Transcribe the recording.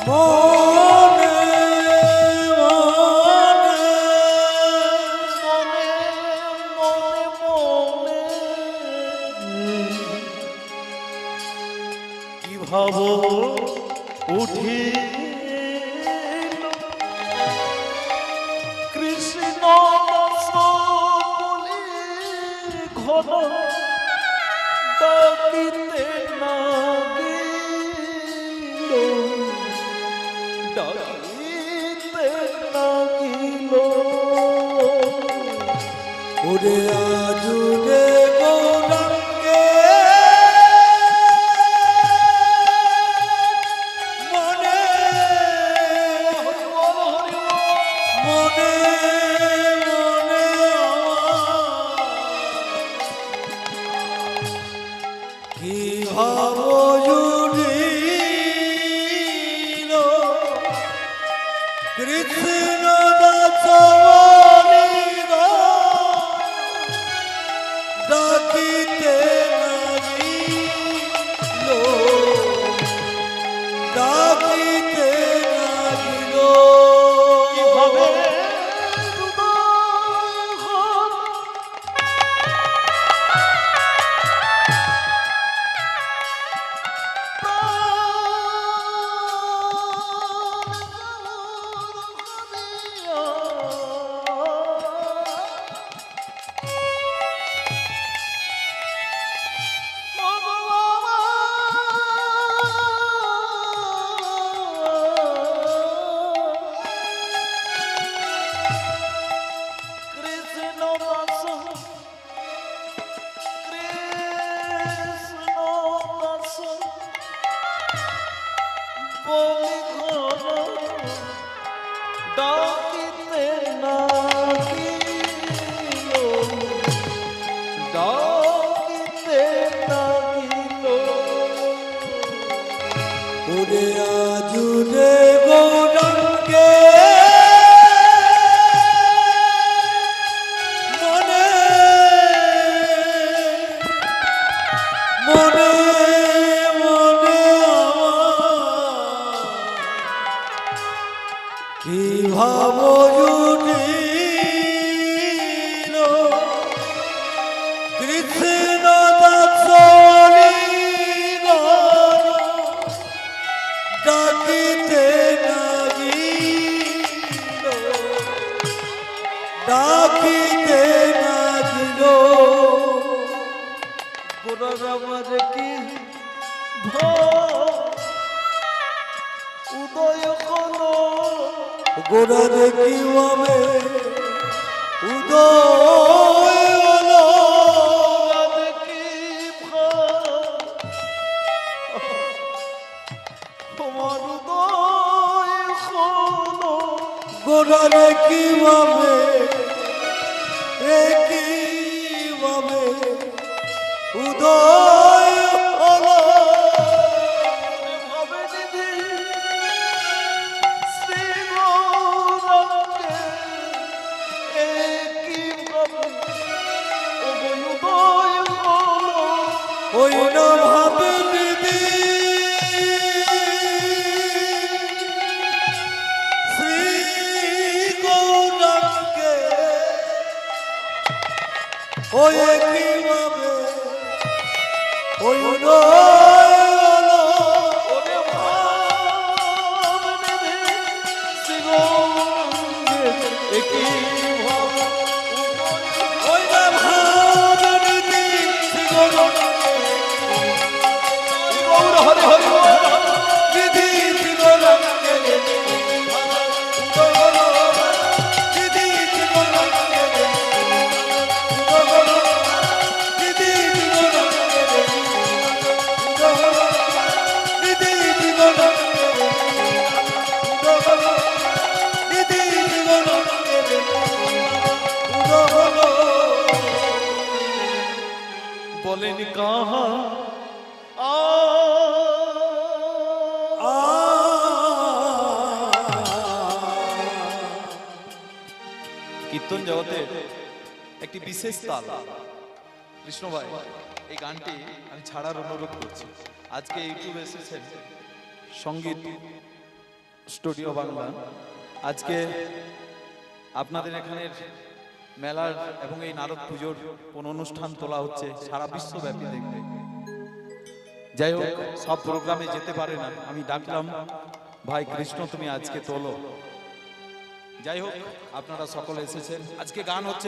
মনে কি ভাব উঠি কৃষ্ণ ঘন ডাকিতে নাগিল ডাকিতে নাগিল ওরে আজুরে গৌরাঙ্গে মনে মনে মনে কি ভাব জুড়িল কৃষ্ণ দাস ডাকিতে নাগিল ডাকিতে নাগিল কিভাবে ডাকিতে নাগিল ডাকিতে নাগিল ওরে আজুরে গৌরাঙ্গে মনে মনে মনে কি ভাব জুটিল কৃষ্ণ দাস ডাকিতে নাগিল ডাকিতে নাগিল গোরার আমার কি উদয় হলো গোরা দেখি আমি উদয় হলো দেখি তোমার উদয় হলো গোরা দেখি আমি উদয় হলো ওই না ভাবে দিদি শ্রী গৌরাঙ্গে ওই কি ভাবে ওই উদয় ওরে ভাবে দিদি শ্রী গৌরাঙ্গে একই ভাবে ওই না ভাবে দিদি শ্রী গৌরাঙ্গে হরে হরে দিদি জীবনকে দিদি জীবনকে দিদি জীবনকে দিদি জীবনকে দিদি জীবনকে বলেন কাহা কীর্তন জগতে একটি বিশেষ তাল কৃষ্ণ ভাই এই গানটি আমি ছাড়ার অনুরোধ করছি। আজকে ইউটিউবে এসেছেন সঙ্গীত স্টুডিও বাংলা আজকে আপনাদের এখানের মেলার এবং এই নারদ পুজোর কোন অনুষ্ঠান তোলা হচ্ছে সারা বিশ্বব্যাপী দেখবে। যাই হোক, সব প্রোগ্রামে যেতে পারে না, আমি ডাকলাম ভাই কৃষ্ণ তুমি আজকে তোলো। যাই হোক, আপনারা সকলে এসেছেন। আজকে গান হচ্ছে